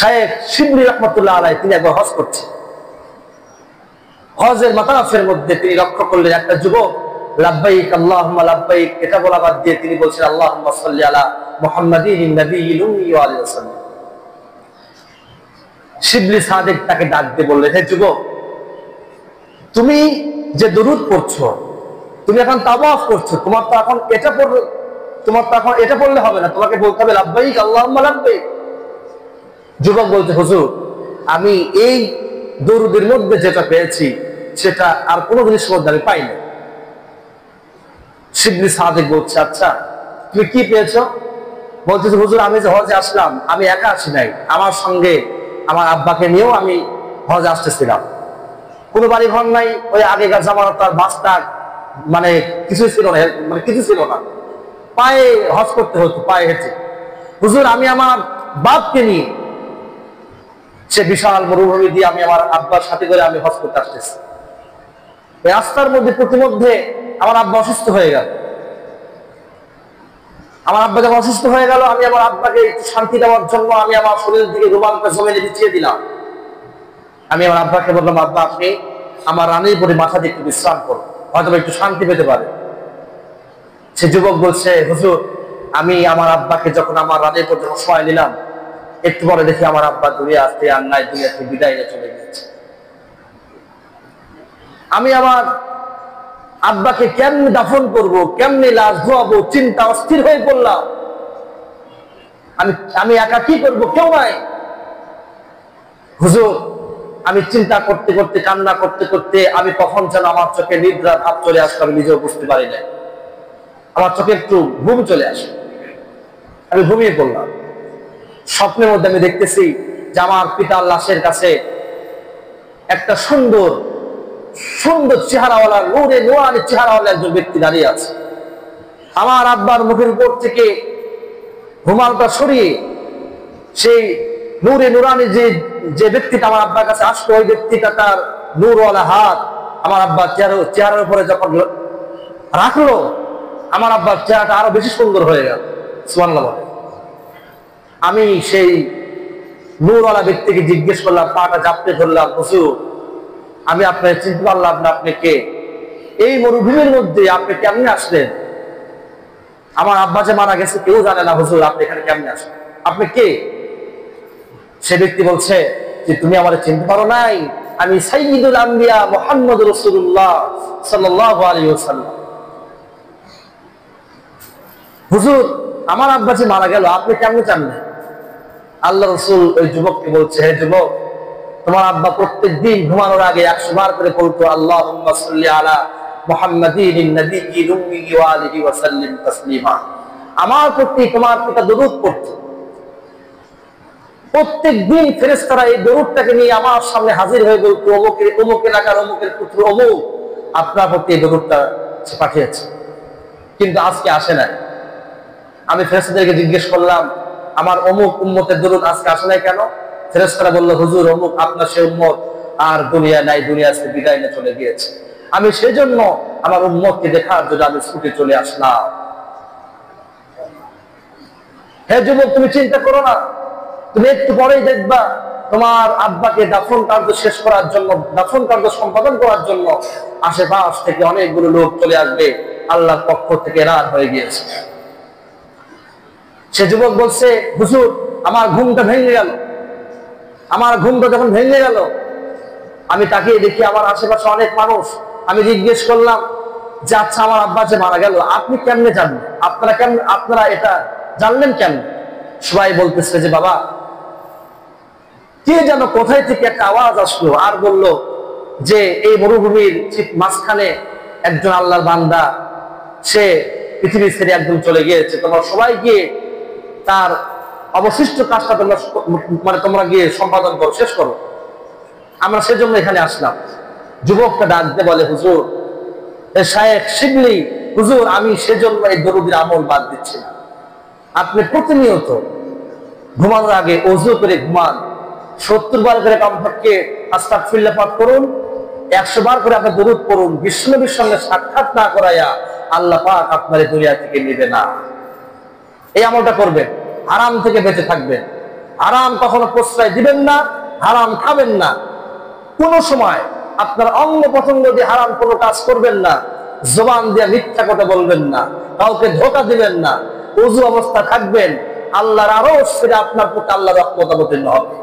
শায়েখ শিবলি রহমতুল্লাহ আলাইহি তিনি একবার হজ করছেন। হজের মাতাফের মধ্যে তিনি লক্ষ্য করলেন একটা যুবক লাব্বাইক আল্লাহুম্মা লাব্বাইক এটা বলা বাদ দিয়ে তিনি বলছেন আল্লাহুম্মা সাল্লি আলা মুহাম্মাদিন নবিয়্যিল উম্মি ওয়া আলিহি ওয়াসাল্লাম। শিবলি সাদেক তাকে ডাক দিয়ে বললেন, হে যুবক, তুমি যে দরুদ পড়ছো, তুমি এখন তাওয়াফ করছো, তোমার তো এখন এটা পড়লে হবে না, তোমাকে বলতে হবে লাব্বাইক আল্লাহুম্মা লাব্বাইক। যুবক বলছে, হুজুর, আমি এই দরুদের মধ্যে যেটা পেয়েছি সেটা আর কোনো জিনিসের মধ্যে আমি পাইনি। শিবলি সাদেক বলছে, আচ্ছা তুমি কি পেয়েছো? বলতেছে, হুজুর, আমি যে হজে আসলাম আমি একা আসি নাই, আমার সঙ্গে আমার আব্বাকে নিয়েও আমি হজে আসতেছিলাম। কোনো বাড়ি ঘর নাই, ওই আগেকার জামানত আর বাসটা মানে কিছুই ছিল না, মানে কিছু ছিল না, পায়ে হজ করতে হতো, পায়ে হেঁটে। হুজুর, আমি আমার বাপকে নিয়ে সে বিশাল মরুভূমি দিয়ে আমি আমার আব্বার সাথে করে আমি হজ করতে আসতেছি। এই রাস্তার মধ্যে প্রতিমধ্যে আমার আব্বা অসুস্থ হয়ে গেল। আমার আব্বা যখন অসুস্থ হয়ে গেল, আমি আমার আব্বাকে একটু শান্তি দেওয়ার জন্য আমি আমার শরীরের দিকে রুমালটা জমিনে বিছিয়ে দিলাম। আমি আমার আব্বাকে বললাম, আব্বা, আপনি আমার রানীর পরে মাথা দিয়ে একটু বিশ্রাম করুন, হয়তো একটু শান্তি পেতে পারে। সে যুবক বলছে, হুজুর, আমি আমার আব্বাকে যখন আমার রানীর পর যখন শোয়াই দিলাম, একটু পরে দেখি আমার আব্বা দুনিয়া আসতে আর নাই, দুনিয়া থেকে বিদায় নিয়ে চলে গিয়েছে। আমি আমার আব্বাকে কেমনি দাফন করব, কেমনি লাশ ধোয়াবো, চিন্তা অস্থির হয়ে পড়লাম। আমি একা কি করবো, কেউ নাই। হুজুর, আমি চিন্তা করতে করতে, কান্না করতে করতে আমি কখন যেন আমার চোখে নিদ্রার ভাব চলে আসলো, আমি নিজেও বুঝতে পারি না। আমার চোখে একটু ঘুম চলে আসে, আমি ঘুমিয়ে পড়লাম। স্বপ্নের মধ্যে আমি দেখতেছি যে আমার পিতার লাশের কাছে একটা সুন্দর সুন্দর চেহারাওয়ালা, নূরে নুরানি চেহারাওয়ালা একজন ব্যক্তি দাঁড়িয়ে আছে। আমার আব্বার মুখের উপর থেকে রুমালটা সরিয়ে সেই নূরে নুরানি যে ব্যক্তিটা আমার আব্বার কাছে আসলো, ওই ব্যক্তিটা তার নূরওয়ালা হাত আমার আব্বার চেহারার উপরে যখন রাখলো, আমার আব্বার চেহারাটা আরো বেশি সুন্দর হয়ে গেল। সুবহানাল্লাহ। আমি সেই নূরওয়ালা ব্যক্তিকে জিজ্ঞেস করলাম, পাটা জাপটে ধরলাম, হুজুর, আমি আপনাকে চিনতে পারলাম না, আপনি কে? এই মরুভূমির মধ্যে আপনি কেমনে আসলেন? আমার আব্বা যে মারা গেছে কেউ জানে না, হুজুর, আপনি এখানে কেমনে আসলেন? আপনি কে? সে ব্যক্তি বলছে যে, তুমি আমারে চিনতে পারো নাই, আমি সাইয়্যিদুল আম্বিয়া মুহাম্মদ রাসূলুল্লাহ সাল্লাল্লাহু আলাইহি ওয়াসাল্লাম। হুজুর, আমার আব্বা যে মারা গেল আপনি কেমনে জানলেন? আল্লাহ রাসূল ওই যুবককে বলছে, হে যুবক, তোমার আব্বা প্রত্যেকদিন ঘুমানোর আগে 100 বার করে বলতো, আল্লাহুম্মা সাল্লি আলা মুহাম্মাদিন নবিয়্যিল উম্মি ওয়া আলিহি ওয়া সাল্লিম তাসলিমা। আমার প্রতি তোমার পিতা দরুদ পড়তো। প্রত্যেকদিন ফেরেশতারা এই দরুদটাকে নিয়ে আমার সামনে হাজির হয়ে বলতো, অমুক এলাকার অমুকের পুত্র অমুক আপনার প্রতি এই দরুদটা সে পাঠিয়েছে, কিন্তু আজকে আসে নাই। আমি ফেরেশতাদেরকে জিজ্ঞেস করলাম, আমার অমুক উম্মতের দরুদ আজকে আসে নাই কেন? ফেরেশতারা বলল, হুজুর, অমুক আপনার সে উম্মত আর দুনিয়া নাই, দুনিয়া থেকে বিদায় নিয়ে চলে গিয়েছে। আমি সেজন্য আমার উম্মতকে দেখার জন্য আমি ছুটে চলে আসলাম। হে যুবক, তুমি চিন্তা করো না, তুমি একটু পরেই দেখবা তোমার আব্বাকে দাফন কার্য শেষ করার জন্য, দাফন কার্য সম্পাদন করার জন্য আশেপাশ থেকে অনেকগুলো লোক চলে আসবে, আল্লাহর পক্ষ থেকে রাত হয়ে গিয়েছে। সে যুবক বলছে, হুজুর, আমার ঘুমটা ভেঙে গেল। আমার ঘুমটা যখন ভেঙে গেল, আমি তাকিয়ে দেখি আমার আশেপাশে অনেক মানুষ। আমি জিজ্ঞেস করলাম যে, আচ্ছা, আমার আব্বা যে মারা গেল আপনি কেমনে জানলেন? আপনারা এটা জানলেন কেন? সবাই বলতেছে যে, বাবা, কে যেন কোথায় থেকে একটা আওয়াজ আসলো আর বলল যে এই মরুভূমির ঠিক মাঝখানে একজন আল্লাহর বান্দা, সে পৃথিবী ছেড়ে একদম চলে গিয়েছে, তোমরা সবাই গিয়ে তার অবশিষ্ট কাজটা তোমরা গিয়ে সম্পাদন করো, শেষ করো। আমরা সেজন্য এখানে আসলাম। যুবকটা ডাক দিয়ে বলে, হুজুর, শায়েখ শিবলি, হুজুর, আমি সেজন্য এই দরুদের আমল বাদ দিচ্ছি না। আপনি প্রতিনিয়ত ঘুমানোর আগে ওযু করে ঘুমান, 70 বার করে কমপক্ষে আস্তাগফিরুল্লাহ পাঠ করুন, 100 বার করে আপনি দরুদ পড়ুন। বিশ্বনবীর সঙ্গে সাক্ষাৎ না করাইয়া আল্লাহ পাক আপনার দুনিয়া থেকে নেবে না। এই আমলটা করবেন, হারাম থেকে বেঁচে থাকবেন। হারাম কখনো প্রশ্রয় দিবেন না, হারাম খাবেন না। কোনো সময় আপনার অঙ্গ প্রত্যঙ্গ দিয়ে হারাম কোনো কাজ করবেন না, জবান দিয়ে মিথ্যা কথা বলবেন না, কাউকে ধোঁকা দিবেন না, ওযু অবস্থা থাকবেন। আল্লাহর আরশ ছেড়ে আপনার প্রতি আল্লাহর রহমত অবতীর্ণ হবে।